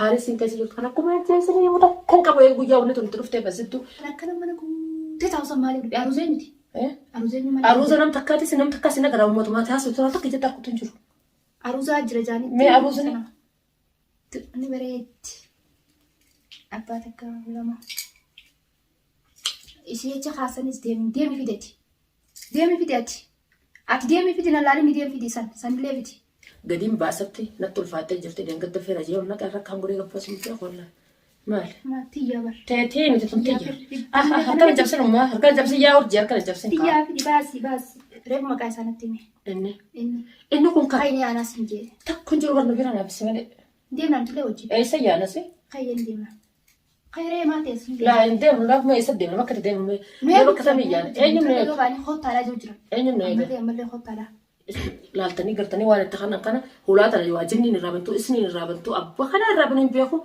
Haaressi keessa jirtu kan akkuma jeesanii yoo kan qabu guyyaa wanti toltu dhuftee basittu. Akkana mana guutee taa'uusan maaliif dhufe aruuzee miti. Aruuza nam takkaati na garaa mootummaa taasisu tura tokko ijatti harkutu hin jiru. Aruuzaa jira jaanii. Mee aruuzani? Ni bareetti. Abbaa takka lama. Ishee jecha haasanis deemi fideeti. Deemi fideeti. Ati deemi fidi na laali ni deemi fidi sanillee fidi. Gadiin baasatti natti ulfaattee jirti deengatti feera jee onna qarra kan guree gabbas miti qolla. Maali? Tiyyaa bar. Teetii miti tun tiyya. Harka jabsin ummaa harka jabsin yaa urjii harka jabsin kaa. Tiyyaa fidi baasi. Reefu maqaa isaanitti hime. Inni kun kaa. Kayini aanas hin jee. Takkuun jiru barnu bira naafisi malee. Deemnaan tulee hojii. Eessa yaanasi? Kayyeen deemna. Kayree maatees hin deemna. Laa hin deemnu laaf mee eessa deemna bakka deemnu mee. Mee bakka samii yaana. Eenyuun nee. Hottaalaa jiru jira. Eenyuun nee. Ammallee hottaalaa. Laaltanii gartanii waan itti kana hulaata yoo ajinni irraa bantu isni irraa bantu abba kana irraa banan beeku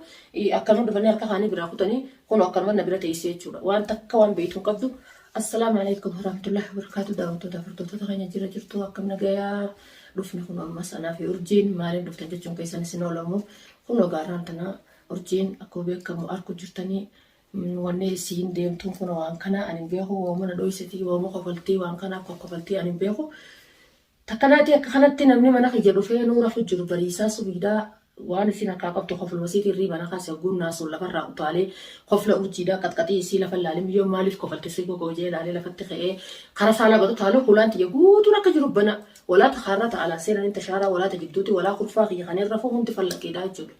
akkanuma dhufanii harka kaanii biraa kutanii kun akkanuma na bira teessee jechuudha waan takka waan beektu qabdu. Assalaamu alaykum warahmatullahi wabarakatuh daawwattoota furtoota keenya jira jirtu akkam nagayaa dhufni kun ammas anaa fi urjiin maaliin dhuftan jechuun keessan isin oolamu kun ogaarraan tana urjiin akkuma beekamu arku jirtanii wanni isiin deemtuun kun waan kana ani beeku waamana dho'isetii waama kofaltii waan kana akka kofaltii ani beeku. Takkanaati akka kanatti namni mana kiyya dhufee nuura jiru bariisaa subiidaa waan isin akka qabdu kofla wasiitii riibana kaasee gunnaa sun lafarraa utaalee kofla urjiidhaa qaxqaxii isii lafa ilaalee miyyoo maaliif kofalti si gogojee ilaalee lafatti ka'ee kara saala batu taaluu hulaan tiyya guutuun akka jiru bana walaata har'a ta'ala seenanii tashaaraa walaata gidduuti walaa kurfaa kiyya kan irra hundi fallaqeedhaa jechuudha.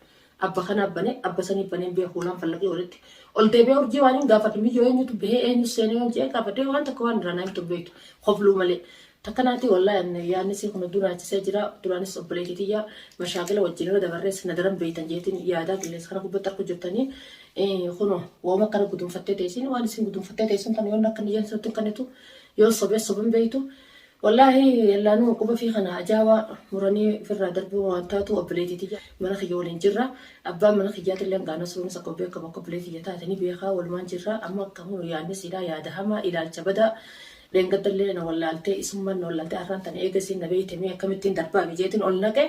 Abba kana abbane abba sanii baneen beeku hulaan fallaqee walitti ol deebi'ee urjii waan hin gaafatu miyyoo eenyutu bahee eenyu seenee yoo jee gaafatee waan takka waan irraa naamtu beektu kofluu malee. Takkanaati wallahi yaanni si kun duraachisee jira duraanis obboleetiyyaa mashaakila wajjin irra dabarrees nadaran beeytan jeetiin yaadaa qilleensa kana gubbatti argu jirtanii kuno wooma kana gudunfattee teessin waan isin gudunfattee teessin tan yoon akka niyyaan sirriitti kannatu yoo soban beeytu wallahi laanuu quba fi kana ajaa'aa muranii ofirraa darbuu waan taatu obboleetiyyaa mana kiyya waliin jirra abbaan mana kiyyaatti illee gaana suunis akka beekamu akka obboleetiyyaa taatanii beekaa walumaan jirra amma akkamuu yaanni siidaa yaada hamaa ilaalcha badaa. Leengadallee na wallaaltee isummaan na wallaaltee arraan tan eegasiin na beeytamee akkamittiin darbaa bijeetiin ol naqee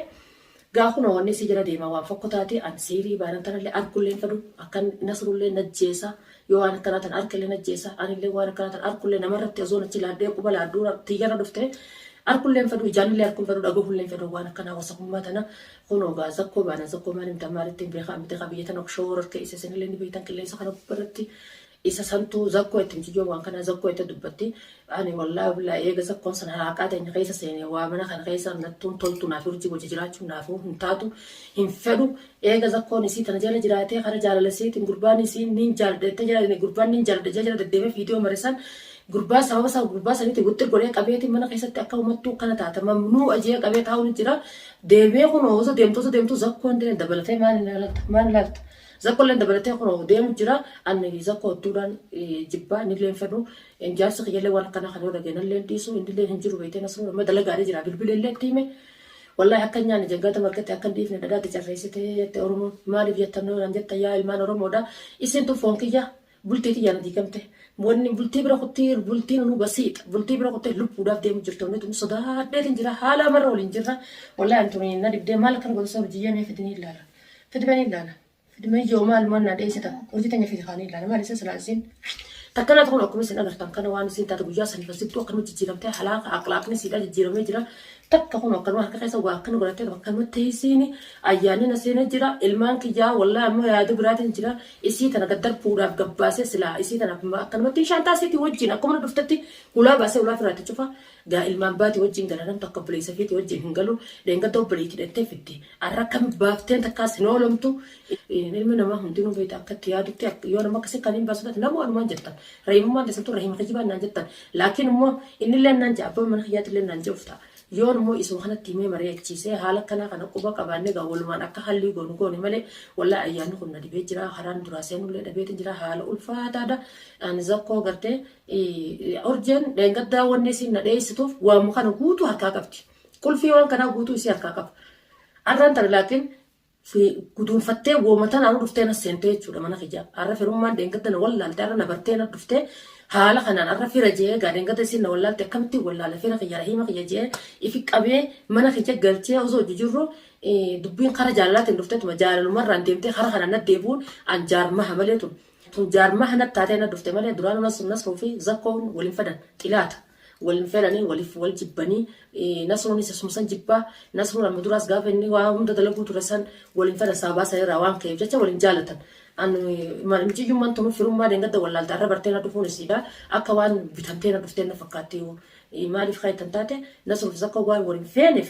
gaafuma wanni si jira deemaa waan fakkotaati an siirii baanan tanallee arkullee fedhu akkan nasrullee najjeesa yoo waan akkanaa tan arkallee najjeesa anillee waan akkanaa tan arkullee namarratti osoo nachi laaddee quba laadduu tiyyarra dhuftee arkullee fedhu ijaanillee arkul fedhu dhagahullee fedhu waan akkanaa wasaqummaa tana kunoo gaa zakkoo baana zakkoo maaliin tamaaritti beekaa miti qabiyyee tan okshoo rakka isa sinillee ni beektan qilleensa kana gubbarratti. Isa santu zakko itti mjijoo waan kana zakko itti dubbatti ani wallahi billahi eega zakkoon sana haqaa ta'e keessa seenee waa mana kana keessa nattuun toltu naaf urjii gocha jiraachuu naafu hin taatu hin fedhu eega zakkoon isii tana jala jiraatee kana jaalaleseetiin gurbaan isii nin jaalladhe jala gurbaan nin jaalladhe jala deddeemee viidiyoo marisan gurbaa sababa isaa gurbaa sanitti gutti godhee qabeetiin mana keessatti akka uummattuu kana taata mamnuu ajee qabee taa'uun jira deemee kun osoo deemtu zakkoon dabalatee maal ilaalta. Zakkoleen dabalatee kun deemu jira anni zakko tuudhaan jibbaa inni leen fedhu jaarsa kiyyalee waan kana kan yoo dhageenan leen dhiisu inni leen hin jiru beekteen asuma amma dalagaalee jira bilbilee leen tiime wallahi akka nyaanni jangata markatti akka dhiifne dhagaatti carreessitee jette oromoo maaliif jettannoo naan jetta yaa ilmaan oromoodha isin tu foon kiyya bultii xiyyaana diigamte wanni bultii bira kutti bultii nu basiit bultii bira kutti lubbuudhaaf deemu jirtu wanni tun sodaadheetiin jira haala marra waliin jirra wallahi antuni na dibdee maal kan godhu sabab jiyyanii fidanii ilaala. Fidimee yoo maal manna dheessita hojii tanya fi kaanii ilaala maal isa silaasin takkana tokko akkuma isin agartan kana waan isin taate guyyaa sanii fasittuu akkanuma jijjiiramtee halaaka aqlaaqni siidhaa jijjiiramee jira takka kun akkanuma harka keessa waa akkana godhattee akkanuma teessiini ayyaanni na seenee jira ilmaan kiyyaa wallahi ammoo yaada biraatiin jira isii tana gaddarbuudhaaf gabbaasee silaa isii tana akkanumatti shaantaa isiitii wajjin akkuma dhuftetti ulaa baasee ulaa firaatti cufa gaa ilmaan baati wajjin galanan tokko obboleessa fiiti wajjin hin galu leengadda obboleetti hidhattee fitti arra kam baafteen takkaas hin oolamtu ilmi namaa hundinuu beekta akkatti yaadutti yoo nama akkasii kan hin baasuudhaaf nama walumaan jettan rahimummaan keessattuu rahima kijibaan naan jettan laakiin immoo inni illee naan jaa abbaan mana kiyyaatti illee naan jeufta yoon immoo isuma kanatti himee mari'achiisee haala kanaa kana quba qabaannee gaa walumaan akka hallii goone malee wallahi ayyaanni kun na dhibee jira haraan duraa seenullee dhabeetiin jira haala ulfaataadha ani zakkoo gartee urjeen leengaddaa wanni isiin na dheessituuf waamu kana guutuu harkaa qabdi qulfii waan kanaa guutuu isii harkaa qaba arraan tana laakiin guduunfattee woomatan anu dhuftee na seentee jechuudha mana kiyyaa arra firummaan leengadda na wallaaltee arra na bartee na dhuftee haala kanaan arra fira jee gaa leengadda isiin na wallaalte akkamitti wallaala fira kiyya rahima kiyya jee ifi qabee mana kiyya galchee osoo jijjiirru dubbiin kara jaalalaatiin dhufteetuma jaalalumarraan deemtee kara kanaan deebuun an jaarmaha malee tun jaarmaha natti taatee na dhufte malee duraan nasruu fi zakkoon waliin fadan xilaata. Waliin fedhanii waliif wal jibbanii nasruunis asuma san jibbaa nasruun amma duraas gaafa inni waa hunda dalaguu ture san waliin fedhan sababaa isaa irraa waan ka'eef jecha waliin jaalatan. Michiyyummaan tunu firummaa deengadda wallaaltaa irra bartee na dhufuun isiidha akka waan bitamtee na dhuftee na fakkaatti maaliif kaayitan taate nasruuf zakka waan waliin feeneef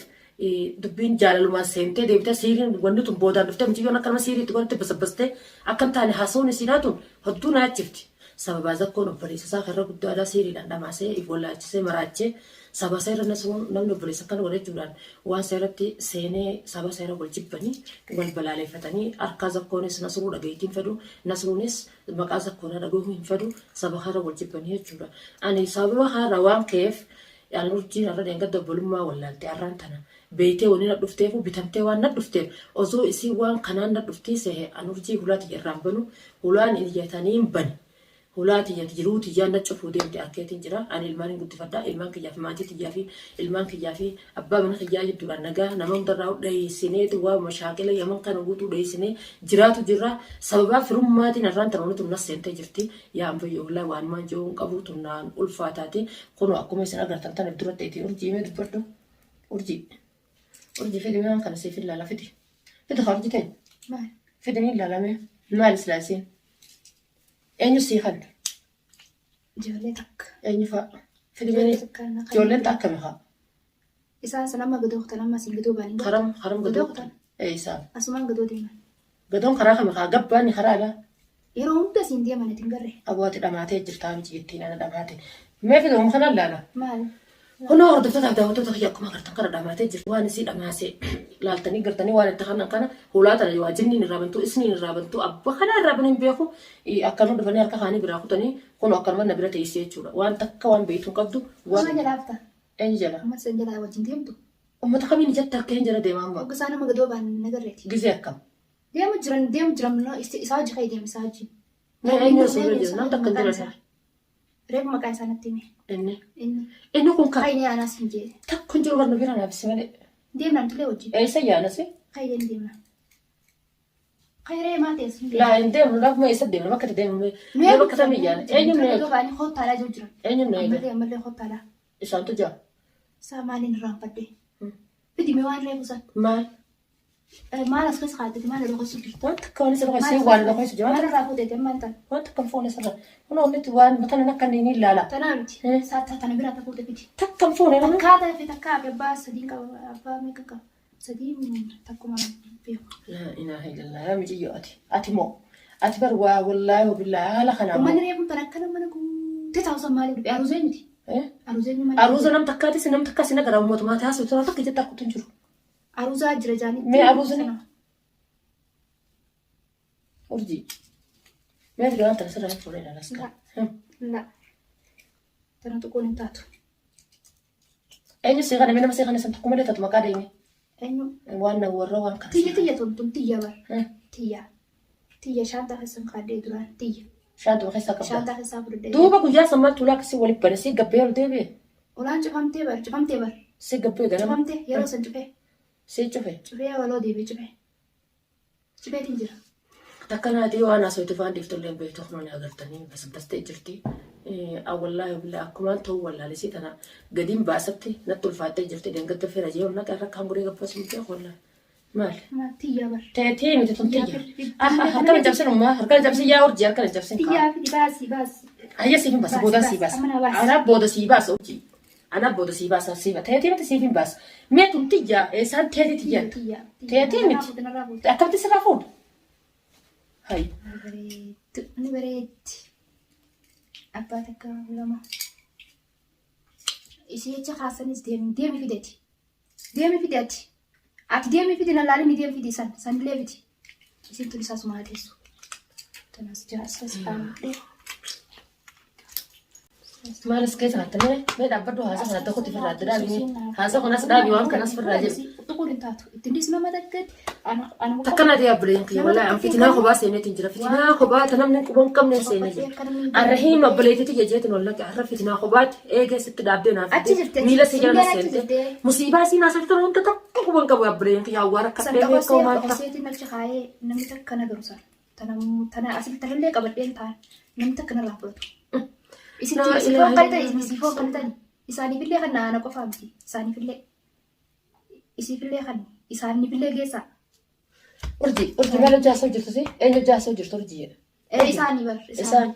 dubbiin jaalalumaan seentee deebitee siiriin wanni tun boodaan dhuftee michiyyoon akka nama siiriitti godhatte basabbastee akka hin taane haasawuun isiidhaa tun hedduu na achifti. Sababa zakkoon obboleessa isaa karra guddaadhaa siiriidhaan dhamaasee ifollaachisee maraachee saba isaa irra namni obboleessa kan godhachuudhaan waan isaa irratti seenee saba isaa irra wal jibbanii wal balaaleeffatanii harkaa zakkoonis nasruu dhagayitiin fedhu nasruunis maqaa zakkoonaa dhagahuu hin fedhu saba irra wal jibbanii jechuudha. Ani sababa haara waan ka'eef urjiin irra deengadda obbolummaa wallaaltee har'aan tana beeytee waliin na dhufteef bitamtee waan na dhufteef osoo isii waan kanaan na dhuftiise an urjii hulaati irraan banu hulaan iyyatanii hin bane. Hulaati jiruuti yaanna cufuu deemte arkeetiin jira. Ani ilmaan hin guddifadhaa. Ilmaan kiyyaa fi maatii kiyyaa fi ilmaan kiyyaa fi abbaa mana kiyyaa jedhuudhaan nagaa nama hundarraa dheeysineetu waa mashaakila yaman kana guutuu dheeysinee jiraatu jirra. Sababaa firummaatiin irraan tanoonni tun nas seentee jirti. Yaa ambayyoo hullaa waan maan jiru hin qabu tunnaan ulfaataati. Kunoo akkuma isin agartan tan dura ta'eeti urjii mee dubbadhu. Urjii. Urjii fedhi waan kana siif ilaala fidi. Fidi haa urjii ta'e. Maal? Fidi ni ilaalame. Maal islaasiin? Eenyu sii kan? Ijoollee takka. Eenyu fa'a? Fidimee ijoolleen takka meeqa? Isaan sanamma gadoo kutan amma siin gadoo baanii. Haram gadoo kutan. Isaan. Asumaan gadoo deeman. Gadoon karaa kam meeqa? Gabbaan karaa alaa? Yeroo hunda siin deeman itti hin garre. Abooti dhamaatee jirtaa miti jettiin ana dhamaate. Mee fidamu kanaan laala? Maali? Kunoo hordoftoota daawwattoota kiyya akkuma agartan kana dhamaatee jirti. Waan isii dhamaasee laaltanii gartanii waan itti kanan kana hulaatana yoo jinniin irraa bantuu isniin irraa bantuu abba kana irraa banan beeku akkanuma dhufanii harka kaanii biraa kutanii kunoo akkanuma na bira teessee jechuudha. Waan takka waan beektu qabdu. Waan jalaafta. Eenyu jala? Amma san jalaa wajjin deemtu. Uummata kamiin ijatti akka hin jala deemaa amma? Oggaa nama gadoo baan nagarreeti. Gizee akkam? Deemu jiran isaa hojii ka'ee deemu isaa hojii. Eenyu osoo bira jiru namni takka jira. Reefu maqaa isaa natti hime. Inni kun kan. Kayinee aanas hin jee. Takka hin jiru barnu bira naafisi malee. Deemnaan tulee hojii. Eessa yaanasi? Kayinee deemnaan. Kayiree maa ta'es hin laa hin deemnu laafuma eessa deemnu bakka itti deemnu mee bakka tamii yaana. Eenyu nu eegu? Baanii hottaalaa jiru jiran. Eenyu nu eegu? Ammallee hottaalaa. Isaantu jira. Isaa maaliin irraan fadde? Fidime waan reefu san. Maal? Maal as keessa kaa'atte maal irra keessu jirtu? Wanta akka waan isa dhokasee waan dhokasee jira. Maal irraa fuudhete maal ta'an? Wanta akka foon isa irra. Kun oolletti waan kana akka inni ilaala. Tanaa miti. Saata tana biraa ta'uu fiti. Takka foon irra. Akkaataa fi takka abbaa sadii qaba abbaa meeqa qaba? Sadii takkuma beeku. Laa ilaaha illallah yaa miti yoo ati moo ati bar waa wallaahi wabillaahi haala kanaa. Manni reefu tan akkana mana guutee taa'usan maaliif dhufe aruuzee miti. Aruuzee maaliif? Aruuza nam takkaatis nam takka sina gara mootummaa taasisu tura takka jetta akkutu hin jiru. Aruuzaa jira jaanii. Mee aruuzani? Urjii. Mee argaa waan tana sirraa fuudhee ilaalas kan. La. Tana tuquun hin taatu. Eenyu sii kana mee nama sii kana san tokko malee taatu maqaa deemee. Eenyu? Waan na warra waan kana. Tiyya toltuun tiyya bar. Tiyya shaantaa keessan kaadhee duraan tiyya. Shaantaa keessaa qabda. Shaantaa keessaa fudhadhee. Duuba guyyaa sammaa tuulaa akkasii waliin bane sii gabbee ol deebi'e. Olaan cufamtee bar. Sii gabbee ganama. Cufamtee yeroo san cufee. Sii cufee. Cufee waloo deebi'ee cufee. Cufeetiin jira. Takka naati waan haasawwitu faan deeftollee beektu akkuma agartanii basabbastee jirti. Awwallaahi bilaa akkumaan ta'uu wallaalesii tana gadiin baasatti natti ulfaattee jirti deengatti feera jee onnaa qarra kan buree gabbasuu miti wallaahi. Maali? Tiyya bar. Teetii miti tun tiyya. Harkana jabsin ummaa harkana jabsin yaa urjii harkana jabsin kaa. Tiyyaa fi baasi. Ayya siifin baasa booda sii baasa. Anaaf booda sii baasa urjii. Anaaf booda sii baasa sii baasa. Teetii miti siifin baasa. Mee tun tiyya isaan teetii tiyya. Teetii miti. Akkamitti sirraa fuudha? Hai. Ni bareetti. Abbaa takka lama. Ishee jecha kaasanis deemi fideeti. Deemi fideeti. Ati deemi fidi na laalin ni deemi fidi sanillee fidi. Isin tun isaas maateessu. Tanas jaarsas faamdee. Maalis keessa kan ta'e mee dhaabbadhu haasa kana tokkotti firraa adda dhaabini haasa kanas dhaabi waan kanas firraa jedhu. Tuqul hin taatu ittinis nama daggatti Takkana ta'e abbileen kiyya wallahi an fitinaa kophaa seeneetiin jira fitinaa kophaa ta namni quban qabne seenee jira. Arra hiima abbileetitti jejeetiin wallaki arra fitinaa kophaatti eegee sitti dhaabbee naaf miila si jala seente musiibaa siin haasa fitan hunda tokko quban qabu abbileen kiyya awwaara kaffee beekoo maal ta'a. Seetiin achi kaayee namni takka na garuusan tana asitti tanallee qabadheen ta'an namni takka narraa fudhatu. Isifoon kan ta'e isifoon kan ta'e isaaniifillee kan naana qofaa miti isaaniifillee isiifillee kan isaaniifillee geessaa. Urjii maal hojjaasoo jirtu si eenyu hojjaasoo jirtu urjii jedha. Isaanii bar Isaan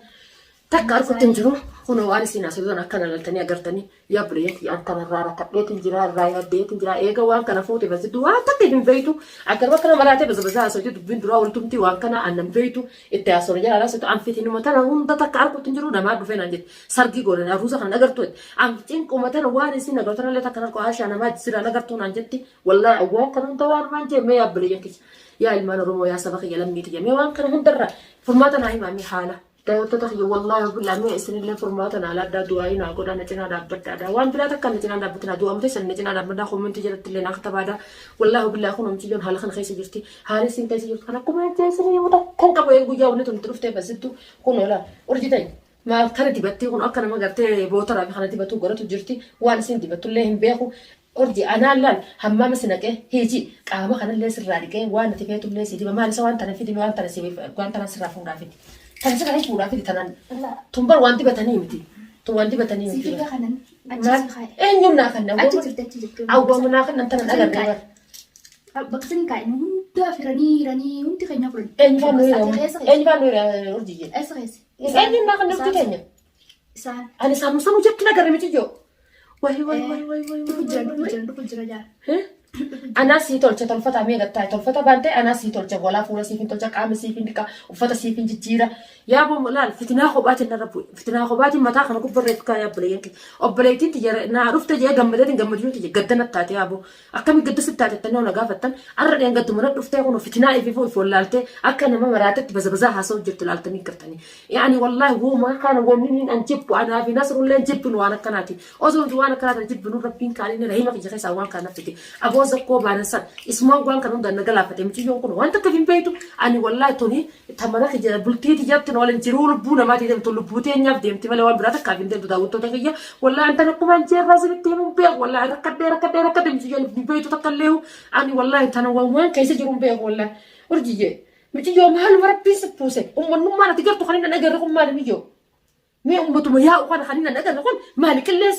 takka argutti hin jiru kun waan isin asirraan akkana galtanii agartanii yaa bireetii akkanarraa rakkadheetiin jira irraa yaaddeetiin jira eega waan kana fuute basiddu waan takka hin beeytu akka bakka nama laatee bazabasaa asootii dubbiin duraa waltumti waan kana annan beeytu itti haasoo jala laasatu anfitiin uummatana hunda takka argutti hin jiru namaa dhufee naan jedhe sargii godhan aruusa kan agartu anfitiin uummatana waan isin agartanallee takka narkoo haashaa namaa jisiraan agartuu naan jetti wallaahi awwaa kan hunda waan maan jee mee yaa bireeyyan keessa yaa ilmaan oromoo yaa saba kiyya lammiiti jee mee waan kana hundarra furmaata naa himaamii haala. Daawwattoota wallahi billahi isinillee furmaata naa laaddaa du'aa naa godha na cinaa dhaabbadhaadha waan biraa takka na cinaa dhaabbatina du'amte san na cinaa dhaabbadhaa koomenti jalatti illee naa katabaadha wallahi billahi kun omchiyyoon haala kana keessa jirti haala isin keessa jirtu kan akkuma jeesanii yoo kan qabu ee guyyaa wanni tun dhuftee basittu kun ola urjitay maa kana dibattee kun akka nama gartee bootara kana dibattu godhatu jirti waan isin dibattullee hin beeku urji anaan laal hammaama sinaqee hiji qaama kanallee sirraa dhiqee waan ati feetullee si diba maal isa waan tana fidi waan tana si waan tana sirraa fuudhaafiti. Kan sekarang kurang fit tanan. Tumbar wanti batani miti. Tu wanti batani miti. Sifiga kanan achi kai. Nyum nak kan. Achi cerita. Awu nak kan nanti nak agar. Baksin kai nunda firani unti kayaknya pun. Envan nuri urji. SRS. Nyum nak kan nanti kayaknya. San. Ani sama ujab kena garam itu jo. Wah. Pujan aja. Anas si tolcha tolfata mee gatta tolfata bante anas si tolcha wala fuula siifin tolcha qaama siifin dika uffata siifin jijjiira yaa bo laal fitinaa kophaati narrabu fitinaa kophaati mataa kana kubbarreef ka yaa bileeyanki obboleetiin tijara naa dhufte jee gammadeetiin gammaduun tije gaddana taate yaa bo akkami gadda sittaate tannoo nagaa fattan arra dheen gaddu mana dhuftee kun fitinaa ififoo ifoon laalte akka nama maraatetti bazabazaa haasa'u jirtu laaltanii gartanii yaani wallahi wooma kana woomni an jibbu anaa fi nasrullee jibbin waan akkanaati osoo waan akkanaati jibbinu rabbiin kaaliin rahima kiyya keessaa waan kana fite aboo zakko baanasan ismaan waan kan hunda nagalaafate miciyyoon kun waan takka hin beeytu ani wallahi toni tamara kiyya bultiiti jatti noolen jiruu lubbuu namaati deemtu lubbuu teenyaaf deemti malee waan biraa takka hin deemtu daawwattoota kiyya wallahi anta akkuma jeerraa sinitti himuun beeku wallahi rakkadee miciyyoon hin beeytu takka illee ani wallahi tana waan keessa jiruun beeku wallahi urjiyye miciyyoon maal rabbiin sippuuse ummannummaan ati gartu kan hin agarre kun maali miyyoo mee ummatuma yaa ukaan kan hin agarre kun maali qilleessa